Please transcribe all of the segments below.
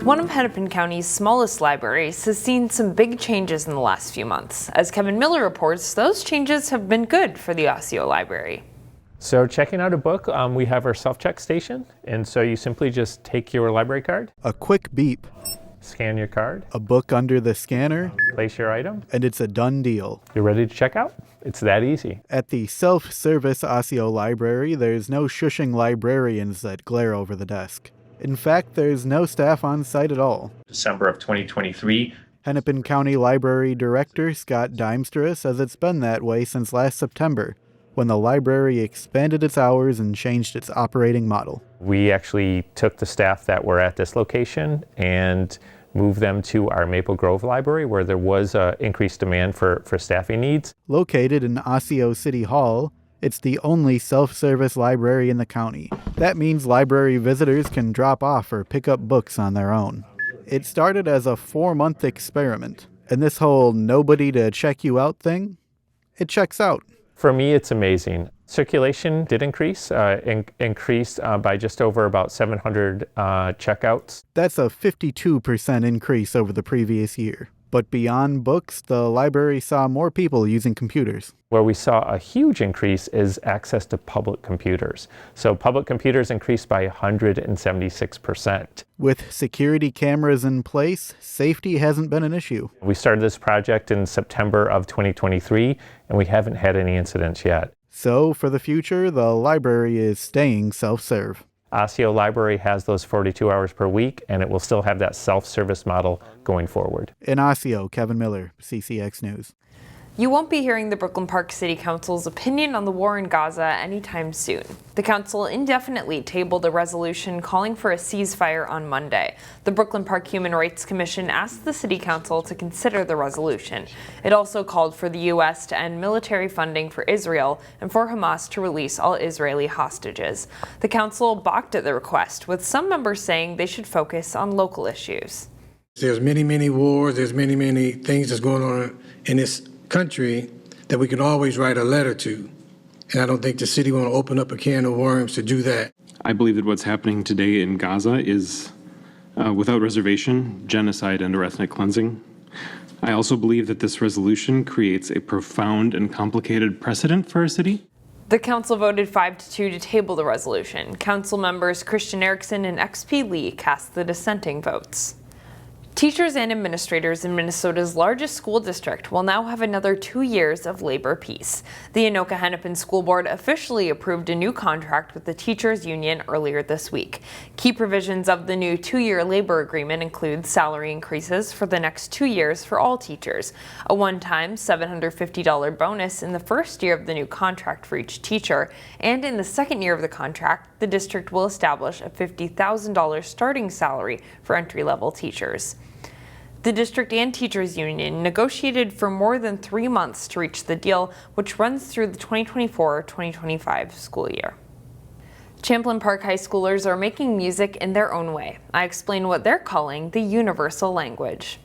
One of Hennepin County's smallest libraries has seen some big changes in the last few months. As Kevin Miller reports, those changes have been good for the Osseo Library. So checking out a book, we have our self-check station, and so you simply just take your library card, A quick beep, scan your card, a book under the scanner, place your item, and it's a done deal. you're ready to check out. It's that easy. At the self-service Osseo Library, there's no shushing librarians that glare over the desk. In fact, there's no staff on site at all. December of 2023. Hennepin County Library Director Scott Dimstra says it's been that way since last September, when the library expanded its hours and changed its operating model. We actually took the staff that were at this location and moved them to our Maple Grove Library, where there was increased demand for staffing needs. Located in Osseo City Hall, it's the only self-service library in the county. That means library visitors can drop off or pick up books on their own. It started as a 4-month experiment, and this whole nobody to check you out thing, it checks out. For me, it's amazing. Circulation did increase, increased by just over about 700 checkouts. That's a 52% increase over the previous year. But beyond books, the library saw more people using computers. Where we saw a huge increase is access to public computers. So public computers increased by 176%. With security cameras in place, safety hasn't been an issue. We started this project in September of 2023, and we haven't had any incidents yet. So for the future, the library is staying self-serve. Osseo Library has those 42 hours per week, and it will still have that self-service model going forward. In Osseo, Kevin Miller, CCX News. You won't be hearing the Brooklyn Park City Council's opinion on the war in Gaza anytime soon. The council indefinitely tabled a resolution calling for a ceasefire on Monday. The Brooklyn Park Human Rights Commission asked the city council to consider the resolution. It also called for the U.S. to end military funding for Israel and for Hamas to release all Israeli hostages. The council balked at the request, with some members saying they should focus on local issues. There's many wars, there's many things that's going on in this country that we can always write a letter to. And I don't think the city want to open up a can of worms to do that. I believe that what's happening today in Gaza is, without reservation, genocide and ethnic cleansing. I also believe that this resolution creates a profound and complicated precedent for our city. The council voted 5-2 to table the resolution. Council members Christian Erickson and XP Lee cast the dissenting votes. Teachers and administrators in Minnesota's largest school district will now have another 2 years of labor peace. The Anoka-Hennepin School Board officially approved a new contract with the teachers' union earlier this week. Key provisions of the new 2-year labor agreement include salary increases for the next 2 years for all teachers, a one-time $750 bonus in the first year of the new contract for each teacher, and in the second year of the contract, the district will establish a $50,000 starting salary for entry-level teachers. The district and teachers union negotiated for more than 3 months to reach the deal, which runs through the 2024-2025 school year. Champlin Park high schoolers are making music in their own way. I explain what they're calling the universal language.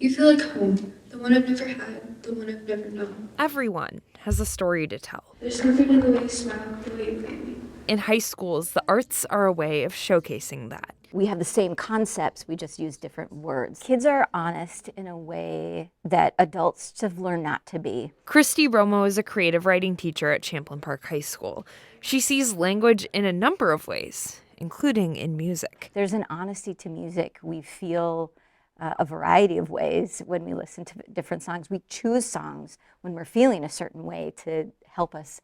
You feel like home, the one I've never had, the one I've never known. Everyone has a story to tell. There's something in the way you smile, the way you greet me. In high schools, the arts are a way of showcasing that. We have the same concepts, we just use different words. Kids are honest in a way that adults have learned not to be. Christy Romo is a creative writing teacher at Champlin Park High School. She sees language in a number of ways, including in music. There's an honesty to music. We feel a variety of ways when we listen to different songs. We choose songs when we're feeling a certain way to help us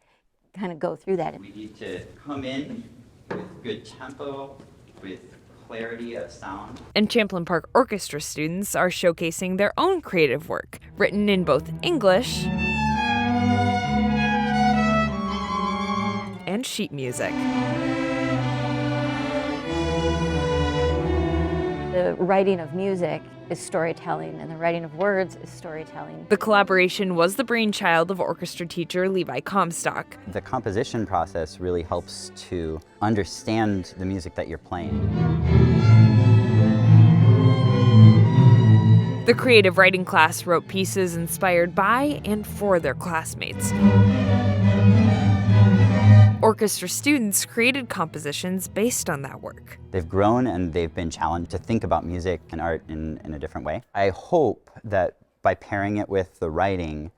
kind of go through that. We need to come in with good tempo, with clarity of sound. And Champlin Park Orchestra students are showcasing their own creative work, written in both English and sheet music. The writing of music is storytelling, and the writing of words is storytelling. The collaboration was the brainchild of orchestra teacher Levi Comstock. The composition process really helps to understand the music that you're playing. The creative writing class wrote pieces inspired by and for their classmates. Orchestra students created compositions based on that work. They've grown and they've been challenged to think about music and art in a different way. I hope that by pairing it with the writing,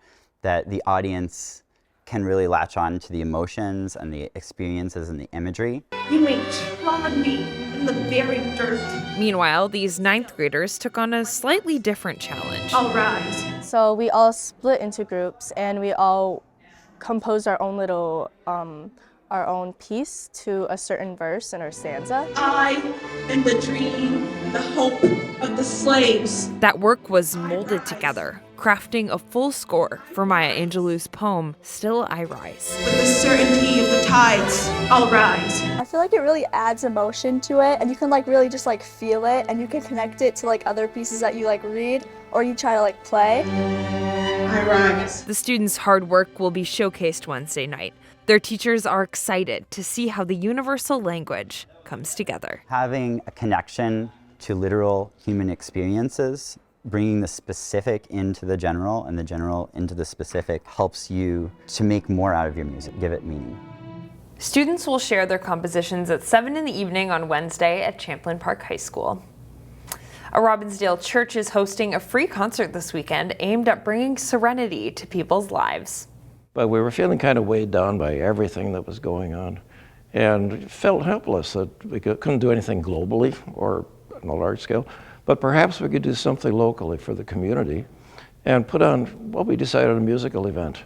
that the audience can really latch on to the emotions and the experiences and the imagery. You may trod me in the very dirt. Meanwhile, these 9th graders took on a slightly different challenge. I'll rise. So we all split into groups and we all composed our own little, our own piece to a certain verse in our stanza. I am the dream, the hope of the slaves. That work was molded together, crafting a full score for Maya Angelou's poem, Still I Rise. With the certainty of the tides, I'll rise. I feel like it really adds emotion to it, and you can really just feel it, and you can connect it to other pieces that you read or you try to play. I rise. The students' hard work will be showcased Wednesday night. Their teachers are excited to see how the universal language comes together. Having a connection to literal human experiences, bringing the specific into the general and the general into the specific helps you to make more out of your music, give it meaning. Students will share their compositions at 7 in the evening on Wednesday at Champlin Park High School. A Robbinsdale church is hosting a free concert this weekend aimed at bringing serenity to people's lives. But we were feeling kind of weighed down by everything that was going on and felt helpless that we couldn't do anything globally or on a large scale, but perhaps we could do something locally for the community and put on what we decided a musical event.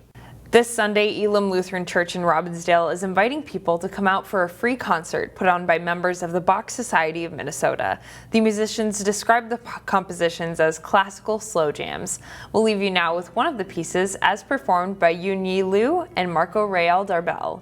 This Sunday, Elim Lutheran Church in Robbinsdale is inviting people to come out for a free concert put on by members of the Bach Society of Minnesota. The musicians describe the compositions as classical slow jams. We'll leave you now with one of the pieces as performed by Yoon Yi Liu and Marco Real Darbel.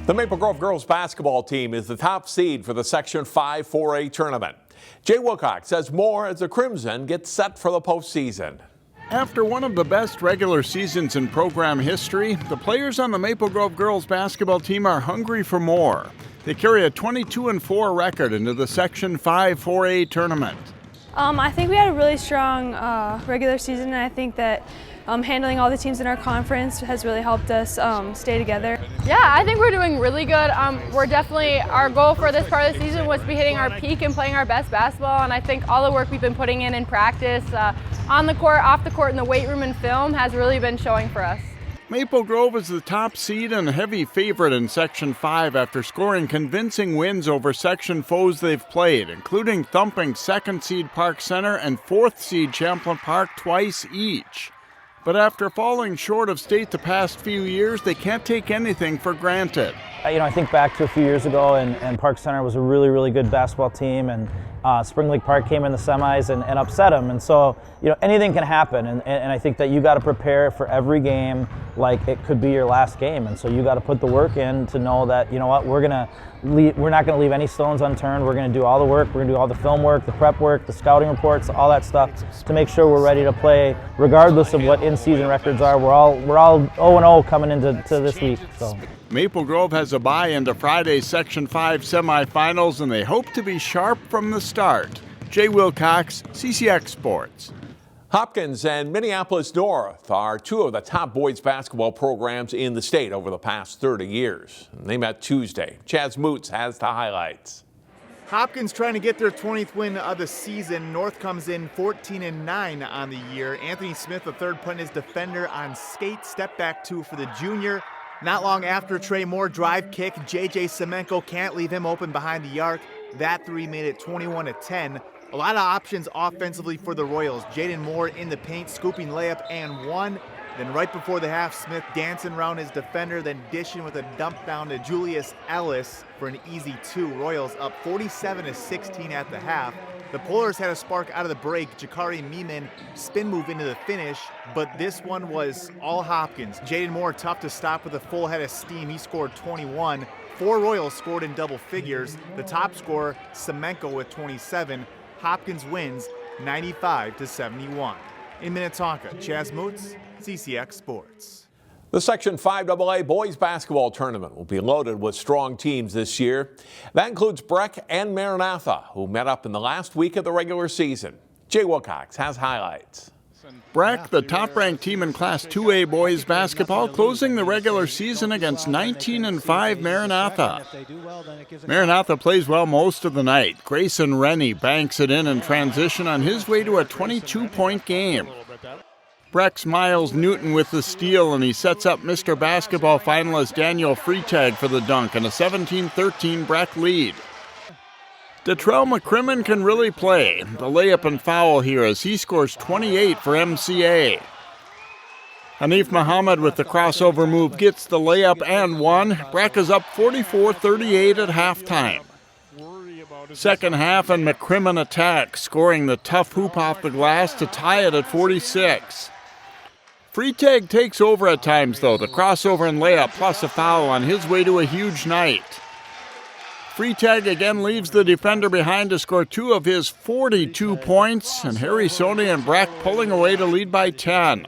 The Maple Grove girls basketball team is the top seed for the Section 5 4A tournament. Jay Wilcox says more as the Crimson gets set for the postseason. After one of the best regular seasons in program history, the players on the Maple Grove girls basketball team are hungry for more. They carry a 22-4 record into the Section 5 4A tournament. I think we had a really strong regular season, and I think that handling all the teams in our conference has really helped us stay together. Yeah, I think we're doing really good. We're definitely, our goal for this part of the season was to be hitting our peak and playing our best basketball, and I think all the work we've been putting in practice, on the court, off the court, in the weight room and film has really been showing for us. Maple Grove is the top seed and a heavy favorite in Section 5 after scoring convincing wins over section foes they've played, including thumping 2nd seed Park Center and 4th seed Champlin Park twice each. But after falling short of state the past few years, they can't take anything for granted. I think back to a few years ago, and Park Center was a really, really good basketball team, and Spring Lake Park came in the semis and upset them. And so, anything can happen. And I think that you got to prepare for every game like it could be your last game. And so you got to put the work in to know that, we're not going to leave any stones unturned. We're going to do all the work. We're going to do all the film work, the prep work, the scouting reports, all that stuff to make sure we're ready to play regardless of what in-season records are. We're all 0-0 coming into this week. So. Maple Grove has a bye into Friday's Section 5 semifinals, and they hope to be sharp from the start. Jay Wilcox, CCX Sports. Hopkins and Minneapolis North are two of the top boys basketball programs in the state over the past 30 years. They met Tuesday. Chaz Moots has the highlights. Hopkins trying to get their 20th win of the season. North comes in 14-9 on the year. Anthony Smith, the third, putting his defender on skate. Step back two for the junior. Not long after, Trey Moore drive kick. J.J. Semenko can't leave him open behind the arc. That three made it 21-10. A lot of options offensively for the Royals. Jaden Moore in the paint, scooping layup and one. Then right before the half, Smith dancing around his defender, then dishing with a dump down to Julius Ellis for an easy two. Royals up 47-16 at the half. The Polars had a spark out of the break. Jakari Meeman spin move into the finish, but this one was all Hopkins. Jaden Moore tough to stop with a full head of steam. He scored 21. 4 Royals scored in double figures. The top scorer, Semenko, with 27. Hopkins wins 95-71. In Minnetonka, Chaz Moots, CCX Sports. The Section 5AA boys basketball tournament will be loaded with strong teams this year. That includes Breck and Maranatha, who met up in the last week of the regular season. Jay Wilcox has highlights. Breck, the top-ranked team in Class 2A boys basketball, closing the regular season against 19-5 Maranatha. Maranatha plays well most of the night. Grayson Rennie banks it in transition on his way to a 22-point game. Breck's Miles Newton with the steal, and he sets up Mr. Basketball finalist Daniel Freitag for the dunk and a 17-13 Breck lead. Detrell McCrimmon can really play. The layup and foul here as he scores 28 for MCA. Hanif Muhammad with the crossover move gets the layup and one. Breck is up 44-38 at halftime. Second half and McCrimmon attacks, scoring the tough hoop off the glass to tie it at 46. Freitag takes over at times though, the crossover and layup plus a foul on his way to a huge night. Freitag again leaves the defender behind to score 2 of his 42 points, and Harry Sony and Breck pulling away to lead by 10.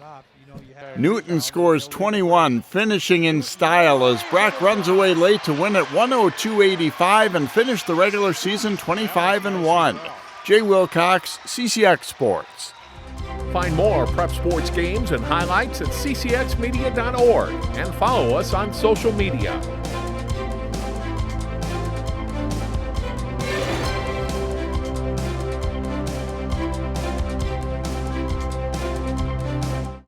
Newton scores 21, finishing in style as Breck runs away late to win at 102-85 and finish the regular season 25-1. Jay Wilcox, CCX Sports. Find more prep sports games and highlights at ccxmedia.org and follow us on social media.